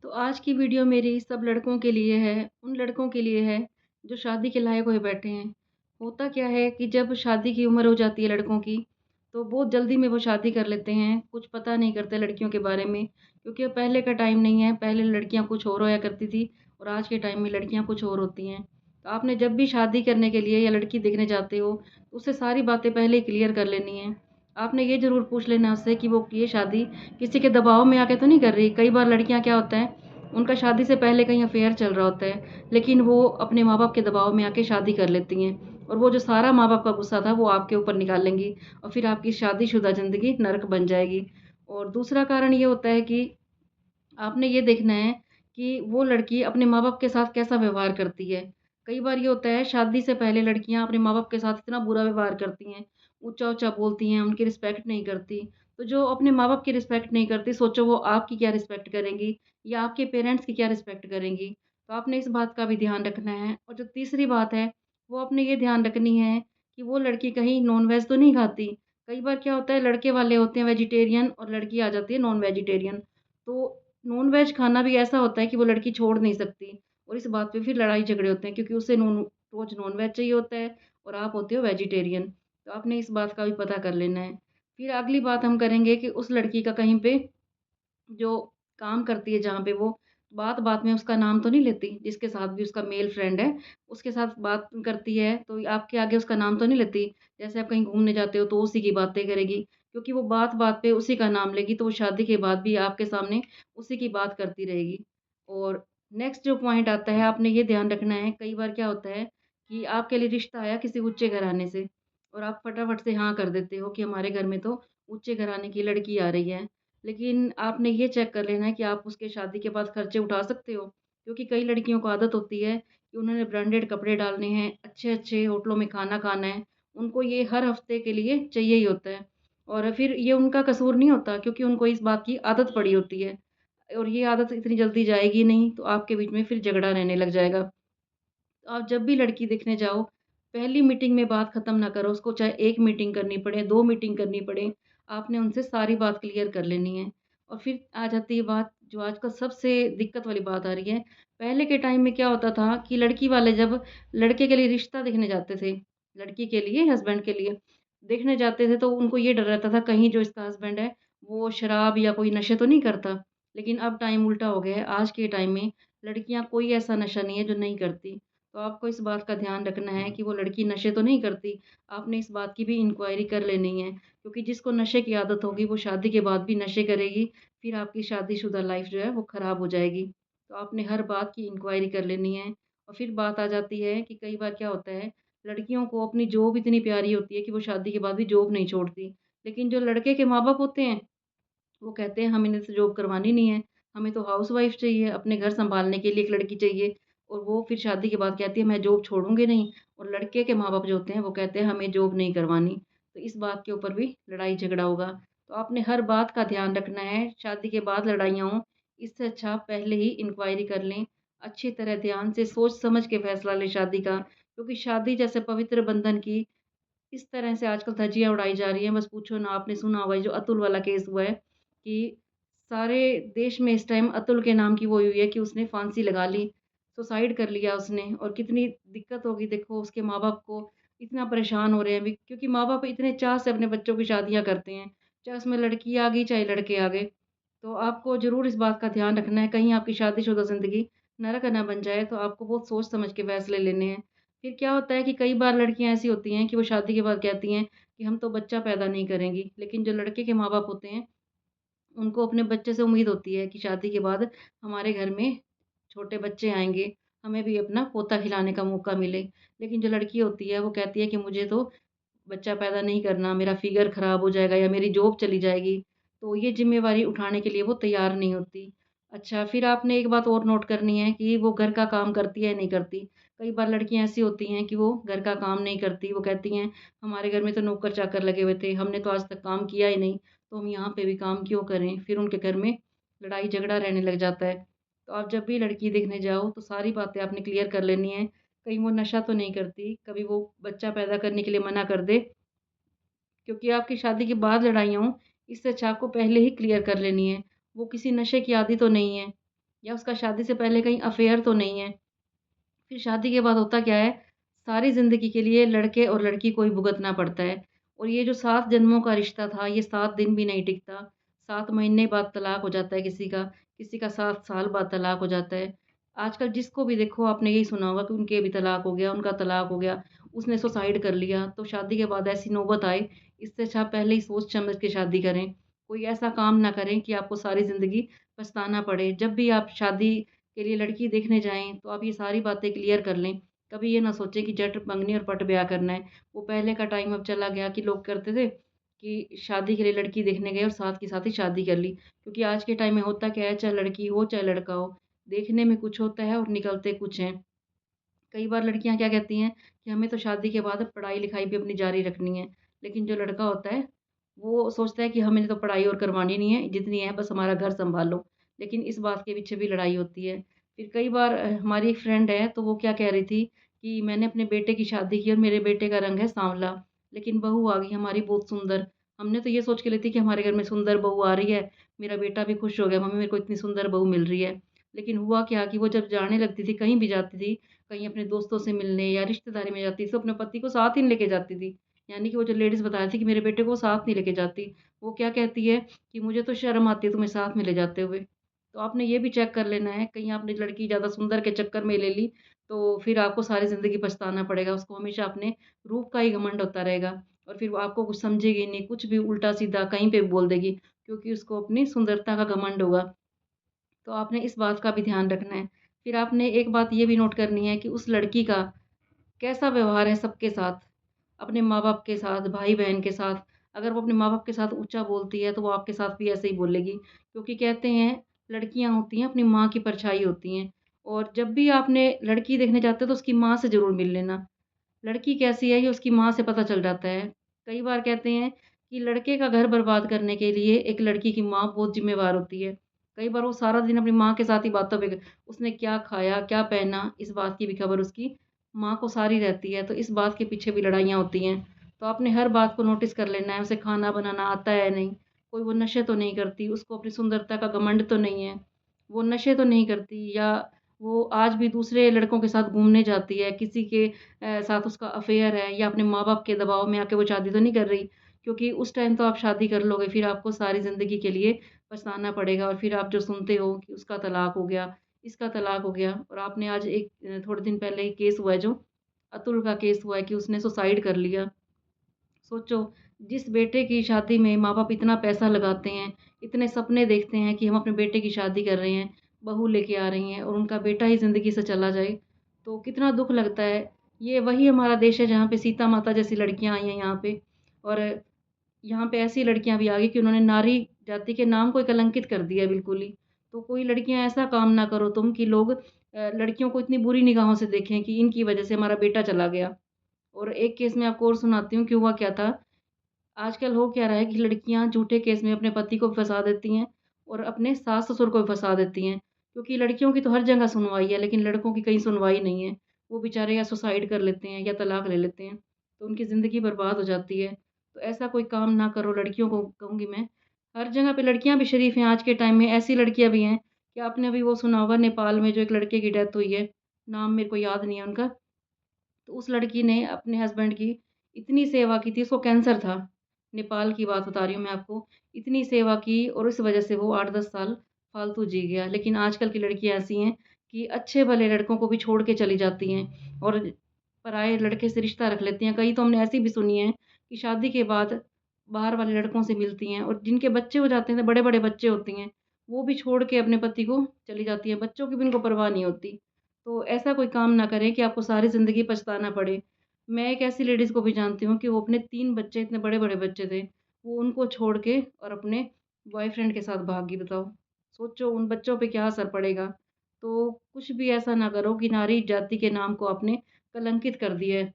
तो आज की वीडियो मेरी सब लड़कों के लिए है, उन लड़कों के लिए है जो शादी के लायक हुए बैठे हैं। होता क्या है कि जब शादी की उम्र हो जाती है लड़कों की, तो बहुत जल्दी में वो शादी कर लेते हैं, कुछ पता नहीं करते लड़कियों के बारे में, क्योंकि अब पहले का टाइम नहीं है, पहले लड़कियाँ कुछ और होया करती थी और आज के टाइम में लड़कियाँ कुछ और होती हैं। तो आपने जब भी शादी करने के लिए या लड़की देखने जाते हो, तो उससे सारी बातें पहले ही क्लियर कर लेनी है। आपने ये ज़रूर पूछ लेना उससे कि वो ये शादी किसी के दबाव में आके तो नहीं कर रही। कई बार लड़कियाँ क्या होता है, उनका शादी से पहले कहीं अफ़ेयर चल रहा होता है, लेकिन वो अपने माँ-बाप के दबाव में आके शादी कर लेती हैं और वो जो सारा माँ-बाप का गुस्सा था वो आपके ऊपर निकाल लेंगी और फिर आपकी शादीशुदा ज़िंदगी नर्क बन जाएगी। और दूसरा कारण ये होता है कि आपने ये देखना है कि वो लड़की अपने माँ-बाप के साथ कैसा व्यवहार करती है। कई बार ये होता है शादी से पहले लड़कियाँ अपने माँ-बाप के साथ इतना बुरा व्यवहार करती हैं, ऊँचा-ऊँचा बोलती हैं, उनकी रिस्पेक्ट नहीं करती। तो जो अपने माँ-बाप की रिस्पेक्ट नहीं करती, सोचो वो आपकी क्या रिस्पेक्ट करेंगी या आपके पेरेंट्स की क्या रिस्पेक्ट करेंगी। तो आपने इस बात का भी ध्यान रखना है। और जो तीसरी बात है, वो आपने ये ध्यान रखनी है कि वो लड़की कहीं नॉन-वेज तो नहीं खाती। कई बार क्या होता है, लड़के वाले होते हैं वेजिटेरियन और लड़की आ जाती है नॉन-वेजिटेरियन। तो नॉन-वेज खाना भी ऐसा होता है कि वो लड़की छोड़ नहीं सकती और इस बात पे फिर लड़ाई-झगड़े होते हैं, क्योंकि उसे रोज़ नॉन-वेज चाहिए होता है और आप होते हो वेजिटेरियन। तो आपने इस बात का भी पता कर लेना है। फिर अगली बात हम करेंगे कि उस लड़की का कहीं पे जो काम करती है, जहाँ पे वो बात-बात में उसका नाम तो नहीं लेती, जिसके साथ भी उसका मेल फ्रेंड है, उसके साथ बात करती है, तो आपके आगे उसका नाम तो नहीं लेती। जैसे आप कहीं घूमने जाते हो, तो उसी की बातें करेगी, क्योंकि वो बात-बात पे उसी का नाम लेगी, तो वो शादी के बाद भी आपके सामने उसी की बात करती रहेगी। और नेक्स्ट जो पॉइंट आता है, आपने ये ध्यान रखना है, कई बार क्या होता है कि आपके लिए रिश्ता आया किसी ऊँचे घराने से और आप फटाफट से हाँ कर देते हो कि हमारे घर में तो ऊँचे घराने की लड़की आ रही है। लेकिन आपने ये चेक कर लेना है कि आप उसके शादी के बाद खर्चे उठा सकते हो। क्योंकि कई लड़कियों को आदत होती है कि उन्होंने ब्रांडेड कपड़े डालने हैं, अच्छे-अच्छे होटलों में खाना खाना है। उनको ये हर हफ्ते के लिए चाहिए ही होता है और फिर ये उनका कसूर नहीं होता, क्योंकि उनको इस बात की आदत पड़ी होती है और ये आदत इतनी जल्दी जाएगी नहीं, तो आपके बीच में फिर झगड़ा रहने लग जाएगा। तो आप जब भी लड़की देखने जाओ, पहली मीटिंग में बात ख़त्म ना करो, उसको चाहे 1 मीटिंग करनी पड़े, 2 मीटिंग करनी पड़े, आपने उनसे सारी बात क्लियर कर लेनी है। और फिर आ जाती है बात जो आजकल सबसे दिक्कत वाली बात आ रही है। पहले के टाइम में क्या होता था कि लड़की वाले जब लड़के के लिए रिश्ता देखने जाते थे, लड़की के लिए, हस्बैंड के लिए देखने जाते थे, तो उनको ये डर रहता था कहीं जो इसका हस्बैंड है, वो शराब या कोई नशे तो नहीं करता। लेकिन अब टाइम उल्टा हो गया है, आज के टाइम में लड़कियाँ कोई ऐसा नशा नहीं है जो नहीं करती। तो आपको इस बात का ध्यान रखना है कि वो लड़की नशे तो नहीं करती। आपने इस बात की भी इंक्वायरी कर लेनी है, क्योंकि जिसको नशे की आदत होगी वो शादी के बाद भी नशे करेगी, फिर आपकी शादीशुदा लाइफ़ जो है वो ख़राब हो जाएगी। तो आपने हर बात की इंक्वायरी कर लेनी है। और फिर बात आ जाती है कि कई बार क्या होता है, लड़कियों को अपनी जॉब इतनी प्यारी होती है कि वो शादी के बाद भी जॉब नहीं छोड़ती। लेकिन जो लड़के के माँ-बाप होते हैं, वो कहते हैं हमें इनसे जॉब करवानी नहीं है, हमें तो हाउसवाइफ़ चाहिए, अपने घर सँभालने के लिए एक लड़की चाहिए। और वो फिर शादी के बाद कहती है मैं जॉब छोड़ूँगी नहीं, और लड़के के माँ-बाप जो होते हैं वो कहते हैं हमें जॉब नहीं करवानी। तो इस बात के ऊपर भी लड़ाई-झगड़ा होगा। तो आपने हर बात का ध्यान रखना है, शादी के बाद लड़ाइयाँ हों, इससे अच्छा आप पहले ही इंक्वायरी कर लें, अच्छी तरह ध्यान से सोच-समझ के फैसला लें शादी का। क्योंकि शादी जैसे पवित्र बंधन की इस तरह से आजकल धज्जियाँ उड़ाई जा रही हैं, बस पूछो ना। आपने सुना होगा ये जो अतुल वाला केस हुआ है कि सारे देश में इस टाइम अतुल के नाम की वो हुई है कि उसने फांसी लगा ली, सुसाइड कर लिया उसने। और कितनी दिक्कत होगी देखो उसके माँ-बाप को, इतना परेशान हो रहे हैं अभी, क्योंकि माँ-बाप इतने चाह से अपने बच्चों की शादियाँ करते हैं, चाहे उसमें लड़की आ गई, चाहे लड़के आ गए। तो आपको ज़रूर इस बात का ध्यान रखना है, कहीं आपकी शादीशुदा ज़िंदगी नरक ना बन जाए, तो आपको बहुत सोच समझ के फैसले लेने हैं। फिर क्या होता है कि कई बार लड़कियाँ ऐसी होती हैं कि वो शादी के बाद कहती हैं कि हम तो बच्चा पैदा नहीं करेंगी। लेकिन जो लड़के के माँ-बाप होते हैं, उनको अपने बच्चे से उम्मीद होती है कि शादी के बाद हमारे घर में छोटे बच्चे आएँगे, हमें भी अपना पोता खिलाने का मौका मिले। लेकिन जो लड़की होती है वो कहती है कि मुझे तो बच्चा पैदा नहीं करना, मेरा फ़िगर ख़राब हो जाएगा या मेरी जॉब चली जाएगी। तो ये ज़िम्मेवारी उठाने के लिए वो तैयार नहीं होती। अच्छा, फिर आपने एक बात और नोट करनी है कि वो घर का काम करती है या नहीं करती। कई बार लड़कियाँ ऐसी होती हैं कि वो घर का काम नहीं करती, वो कहती हैं हमारे घर में तो नौकर-चाकर लगे हुए थे, हमने तो आज तक काम किया ही नहीं, तो हम यहाँ पे भी काम क्यों करें? फिर उनके घर में लड़ाई-झगड़ा रहने लग जाता है। तो आप जब भी लड़की देखने जाओ तो सारी बातें आपने क्लियर कर लेनी है। कहीं वो नशा तो नहीं करती, कभी वो बच्चा पैदा करने के लिए मना कर दे, क्योंकि आपकी शादी के बाद लड़ाइयाँ हों, इससे अच्छा आपको पहले ही क्लियर कर लेनी है। वो किसी नशे की आदी तो नहीं है, या उसका शादी से पहले कहीं अफ़ेयर तो नहीं है। फिर शादी के बाद होता क्या है, सारी ज़िंदगी के लिए लड़के और लड़की को ही भुगतना पड़ता है। और ये जो 7 जन्मों का रिश्ता था, ये 7 दिन भी नहीं टिकता। 7 महीने बाद तलाक हो जाता है किसी का 7 साल बाद तलाक हो जाता है। आजकल जिसको भी देखो आपने यही सुना होगा कि उनके भी तलाक हो गया, उनका तलाक हो गया, उसने सुसाइड कर लिया। तो शादी के बाद ऐसी नौबत आए, इससे अच्छा आप पहले ही सोच-समझ के शादी करें। कोई ऐसा काम ना करें कि आपको सारी ज़िंदगी पछताना पड़े। जब भी आप शादी के लिए लड़की देखने जाएँ, तो आप ये सारी बातें क्लियर कर लें। कभी ये ना सोचें कि झट मंगनी और पट ब्याह करना है। वो पहले का टाइम अब चला गया कि लोग करते थे कि शादी के लिए लड़की देखने गए और साथ के साथ ही शादी कर ली। क्योंकि आज के टाइम में होता क्या है, चाहे लड़की हो, चाहे लड़का हो, देखने में कुछ होता है और निकलते कुछ हैं। कई बार लड़कियाँ क्या कहती हैं कि हमें तो शादी के बाद पढ़ाई-लिखाई भी अपनी जारी रखनी है। लेकिन जो लड़का होता है, वो सोचता है कि हमें तो पढ़ाई और करवानी नहीं है, जितनी है बस हमारा घर सँभालो। लेकिन इस बात के पीछे भी लड़ाई होती है। फिर कई बार हमारी एक फ्रेंड है, तो वो क्या कह रही थी कि मैंने अपने बेटे की शादी की और मेरे बेटे का रंग है साँवला, लेकिन बहू आ गई हमारी बहुत सुंदर। हमने तो ये सोच के ली थी कि हमारे घर में सुंदर बहू आ रही है, मेरा बेटा भी खुश हो गया, मम्मी मेरे को इतनी सुंदर बहू मिल रही है। लेकिन हुआ क्या कि वो जब जाने लगती थी, कहीं भी जाती थी, कहीं अपने दोस्तों से मिलने या रिश्तेदारी में जाती, तो अपने पति को साथ ही नहीं लेके जाती थी। यानी कि वो जो लेडीज़ बता रही थी कि मेरे बेटे को साथ नहीं लेके जाती। वो क्या कहती है कि मुझे तो शर्म आती है तुम्हें साथ में ले जाते हुए। तो आपने ये भी चेक कर लेना है, कहीं आपने लड़की ज़्यादा सुंदर के चक्कर में ले ली, तो फिर आपको सारी ज़िंदगी पछताना पड़ेगा। उसको हमेशा अपने रूप का ही घमंड होता रहेगा और फिर वो आपको कुछ समझेगी नहीं, कुछ भी उल्टा-सीधा कहीं पे भी बोल देगी, क्योंकि उसको अपनी सुंदरता का घमंड होगा। तो आपने इस बात का भी ध्यान रखना है। फिर आपने एक बात ये भी नोट करनी है कि उस लड़की का कैसा व्यवहार है सबके साथ, अपने माँ-बाप के साथ, भाई-बहन के साथ। अगर वो अपने माँ-बाप के साथ ऊँचा बोलती है, तो वो आपके साथ भी ऐसे ही बोलेगी। क्योंकि कहते हैं, लड़कियाँ होती हैं, अपनी माँ की परछाई होती हैं और जब भी आपने लड़की देखने जाते हो, तो उसकी माँ से ज़रूर मिल लेना। लड़की कैसी है, ये उसकी माँ से पता चल जाता है। कई बार कहते हैं कि लड़के का घर बर्बाद करने के लिए एक लड़की की माँ बहुत ज़िम्मेवार होती है। कई बार वो सारा दिन अपनी माँ के साथ ही बातों पे उसने क्या खाया, क्या पहना, इस बात की भी खबर उसकी माँ को सारी रहती है, तो इस बात के पीछे भी लड़ाइयाँ होती हैं। तो आपने हर बात को नोटिस कर लेना है, उसे खाना बनाना आता है या नहीं, कोई वो नशे तो नहीं करती, उसको अपनी सुंदरता का घमंड तो नहीं है, वो नशे तो नहीं करती या वो आज भी दूसरे लड़कों के साथ घूमने जाती है, किसी के साथ उसका अफ़ेयर है या अपने माँ-बाप के दबाव में आके वो शादी तो नहीं कर रही। क्योंकि उस टाइम तो आप शादी कर लोगे, फिर आपको सारी ज़िंदगी के लिए पछताना पड़ेगा और फिर आप जो सुनते हो कि उसका तलाक हो गया, इसका तलाक हो गया और आपने आज एक थोड़े दिन पहले एक केस हुआ है जो अतुल का केस हुआ है कि उसने सुसाइड कर लिया। सोचो, जिस बेटे की शादी में माँ-बाप इतना पैसा लगाते हैं, इतने सपने देखते हैं कि हम अपने बेटे की शादी कर रहे हैं, बहू लेके आ रही हैं और उनका बेटा ही ज़िंदगी से चला जाए, तो कितना दुःख लगता है। ये वही हमारा देश है जहाँ पे सीता माता जैसी लड़कियाँ आई हैं यहाँ पे और यहाँ पे ऐसी लड़कियाँ भी आ गई कि उन्होंने नारी जाति के नाम को ही कलंकित कर दिया है बिल्कुल ही। तो कोई लड़कियाँ ऐसा काम ना करो तुम कि लोग लड़कियों को इतनी बुरी निगाहों से देखें कि इनकी वज़ह से हमारा बेटा चला गया। और एक केस मैं आपको और सुनाती हूँ कि हुआ क्या था। आजकल हो क्या रहा है कि लड़कियाँ झूठे केस में अपने पति को भी फँसा देती हैं और अपने सास-ससुर को भी फँसा देती हैं। क्योंकि लड़कियों की तो हर जगह सुनवाई है, लेकिन लड़कों की कहीं सुनवाई नहीं है। वो बेचारे या सुसाइड कर लेते हैं या तलाक ले लेते हैं, तो उनकी ज़िंदगी बर्बाद हो जाती है। तो ऐसा कोई काम ना करो, लड़कियों को कहूँगी मैं। हर जगह पे लड़कियाँ भी शरीफ़ हैं आज के टाइम में, ऐसी लड़कियाँ भी हैं कि आपने अभी वो सुना होगा नेपाल में जो एक लड़के की डेथ हुई है, नाम मेरे को याद नहीं है उनका। तो उस लड़की ने अपने हस्बैंड की इतनी सेवा की थी, उसको कैंसर था। नेपाल की बात बता रही हूँ मैं आपको। इतनी सेवा की और इस वज़ह से वो 8-10 साल फ़ालतू जी गया। लेकिन आजकल की लड़कियाँ ऐसी हैं कि अच्छे भले लड़कों को भी छोड़ के चली जाती हैं और पराए लड़के से रिश्ता रख लेती हैं। कई तो हमने ऐसी भी सुनी है कि शादी के बाद बाहर वाले लड़कों से मिलती हैं और जिनके बच्चे हो जाते हैं, तो बड़े-बड़े बच्चे होती हैं, वो भी छोड़ के अपने पति को चली जाती हैं। बच्चों की भी इनको परवाह नहीं होती। तो ऐसा कोई काम ना करें कि आपको सारी ज़िंदगी पछताना पड़े। मैं एक ऐसी लेडीज़ को भी जानती हूँ कि वो अपने 3 बच्चे इतने बड़े-बड़े बच्चे थे, वो उनको छोड़ के और अपने बॉयफ्रेंड के साथ भाग गई बताओ। सोचो उन बच्चों पे क्या असर पड़ेगा। तो कुछ भी ऐसा ना करो कि नारी जाति के नाम को आपने कलंकित कर दिया है।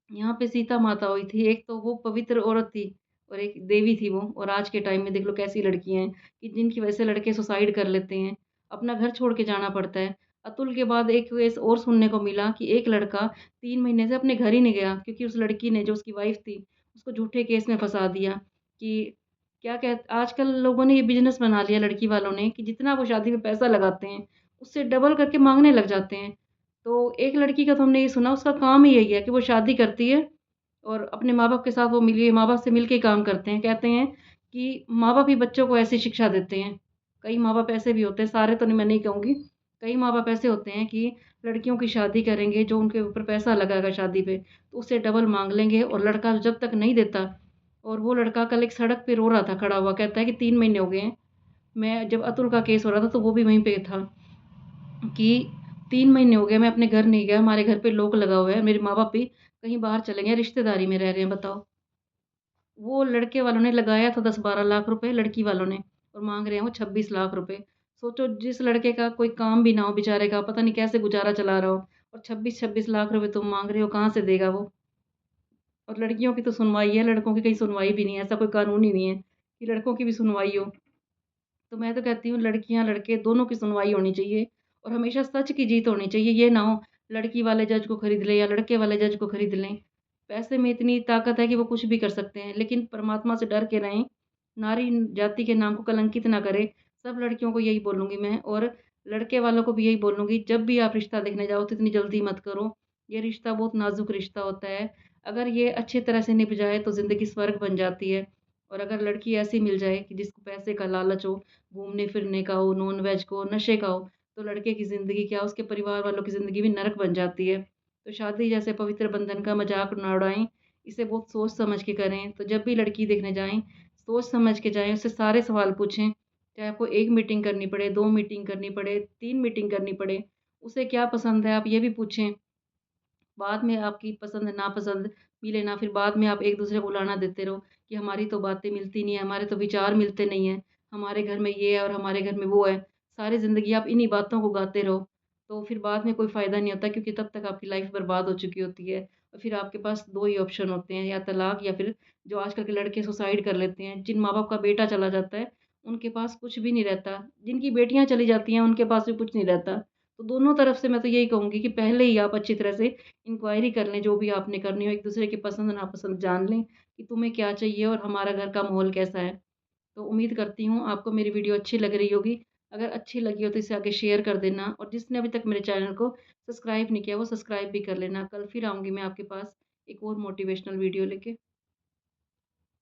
यहाँ पे सीता माता हुई थी, एक तो वो पवित्र औरत थी और एक देवी थी वो और आज के टाइम में देख लो कैसी लड़कियाँ हैं कि जिनकी वजह से लड़के सुसाइड कर लेते हैं, अपना घर छोड़ के जाना पड़ता है। अतुल के बाद एक केस और सुनने को मिला कि एक लड़का 3 महीने से अपने घर ही नहीं गया क्योंकि उस लड़की ने जो उसकी वाइफ़ थी, उसको झूठे केस में फँसा दिया कि क्या कह आजकल लोगों ने ये बिज़नेस बना लिया लड़की वालों ने कि जितना वो शादी में पैसा लगाते हैं, उससे डबल करके माँगने लग जाते हैं। तो एक लड़की का तो हमने ये सुना उसका काम ही यही है कि वो शादी करती है और अपने माँ-बाप के साथ वो मिली माँ-बाप से मिल के काम करते हैं। कहते हैं कि माँ-बाप ही बच्चों को ऐसी शिक्षा देते हैं। कई माँ-बाप ऐसे भी होते हैं, सारे तो नहीं मैं नहीं कहूँगी। कई माँ-बाप ऐसे होते हैं कि लड़कियों की शादी करेंगे, जो उनके ऊपर पैसा लगाएगा शादी पे, तो उससे डबल माँग लेंगे और लड़का जब तक नहीं देता और वो लड़का कल एक सड़क पे रो रहा था खड़ा हुआ, कहता है कि 3 महीने हो गए हैं। मैं जब अतुल का केस हो रहा था तो वो भी वहीं पे था कि 3 महीने हो गए मैं अपने घर नहीं गया, हमारे घर पे लॉक लगा हुआ है, मेरे माँ-बाप भी कहीं बाहर चले गए हैं, रिश्तेदारी में रह रहे हैं बताओ। वो लड़के वालों ने लगाया था 10-12 लाख रुपए लड़की वालों ने और माँग रहे हैं वो 26 लाख रुपए। सोचो जिस लड़के का कोई काम भी ना हो बेचारे का, पता नहीं कैसे गुज़ारा चला रहा हो और 26-26 लाख रुपए तुम माँग रहे हो, कहाँ से देगा वो? और लड़कियों की तो सुनवाई है, लड़कों की कहीं सुनवाई भी नहीं है, ऐसा कोई कानून ही नहीं है कि लड़कों की भी सुनवाई हो। तो मैं तो कहती हूँ लड़कियाँ, लड़के दोनों की सुनवाई होनी चाहिए और हमेशा सच की जीत होनी चाहिए। ये ना हो लड़की वाले जज को खरीद लें या लड़के वाले जज को खरीद लें। पैसे में इतनी ताकत है कि वो कुछ भी कर सकते हैं, लेकिन परमात्मा से डर के रहें। नारी जाति के नाम को कलंकित ना करें। सब लड़कियों को यही बोलूँगी मैं और लड़के वालों को भी यही बोलूँगी, जब भी आप रिश्ता देखने जाओ तो इतनी जल्दी मत करो। ये रिश्ता बहुत नाज़ुक रिश्ता होता है। अगर ये अच्छी तरह से निभ जाए तो ज़िंदगी स्वर्ग बन जाती है और अगर लड़की ऐसी मिल जाए कि जिसको पैसे का लालच हो, घूमने-फिरने का हो, नॉन-वेज को, नशे का हो, तो लड़के की ज़िंदगी क्या उसके परिवार वालों की ज़िंदगी भी नरक बन जाती है। तो शादी जैसे पवित्र बंधन का मज़ाक ना उड़ाएँ, इसे बहुत सोच समझ के करें। तो जब भी लड़की देखने जाएँ, सोच समझ के जाएँ, उससे सारे सवाल पूछें। चाहे आपको 1 मीटिंग करनी पड़े, 2 मीटिंग करनी पड़े, 3 मीटिंग करनी पड़े, उसे क्या पसंद है आप ये भी पूछें। बाद में आपकी पसंद नापसंद मिले ना, फिर बाद में आप एक-दूसरे को उलाहना देते रहो कि हमारी तो बातें मिलती नहीं है, हमारे तो विचार मिलते नहीं हैं, हमारे घर में ये है और हमारे घर में वो है। सारी ज़िंदगी आप इन्हीं बातों को गाते रहो, तो फिर बाद में कोई फ़ायदा नहीं होता क्योंकि तब तक आपकी लाइफ़ बर्बाद हो चुकी होती है। और फिर आपके पास 2 ही ऑप्शन होते हैं, या तलाक या फिर जो आजकल के लड़के सुसाइड कर लेते हैं। जिन माँ-बाप का बेटा चला जाता है, उनके पास कुछ भी नहीं रहता। जिनकी बेटियाँ चली जाती हैं, उनके पास भी कुछ नहीं रहता। तो दोनों तरफ से मैं तो यही कहूँगी कि पहले ही आप अच्छी तरह से इंक्वायरी कर लें, जो भी आपने करनी हो, एक-दूसरे की पसंद-नापसंद जान लें कि तुम्हें क्या चाहिए और हमारा घर का माहौल कैसा है। तो उम्मीद करती हूँ आपको मेरी वीडियो अच्छी लग रही होगी। अगर अच्छी लगी हो तो इसे आगे शेयर कर देना और जिसने अभी तक मेरे चैनल को सब्सक्राइब नहीं किया, वो सब्सक्राइब भी कर लेना। कल फिर आऊँगी मैं आपके पास एक और मोटिवेशनल वीडियो लेके।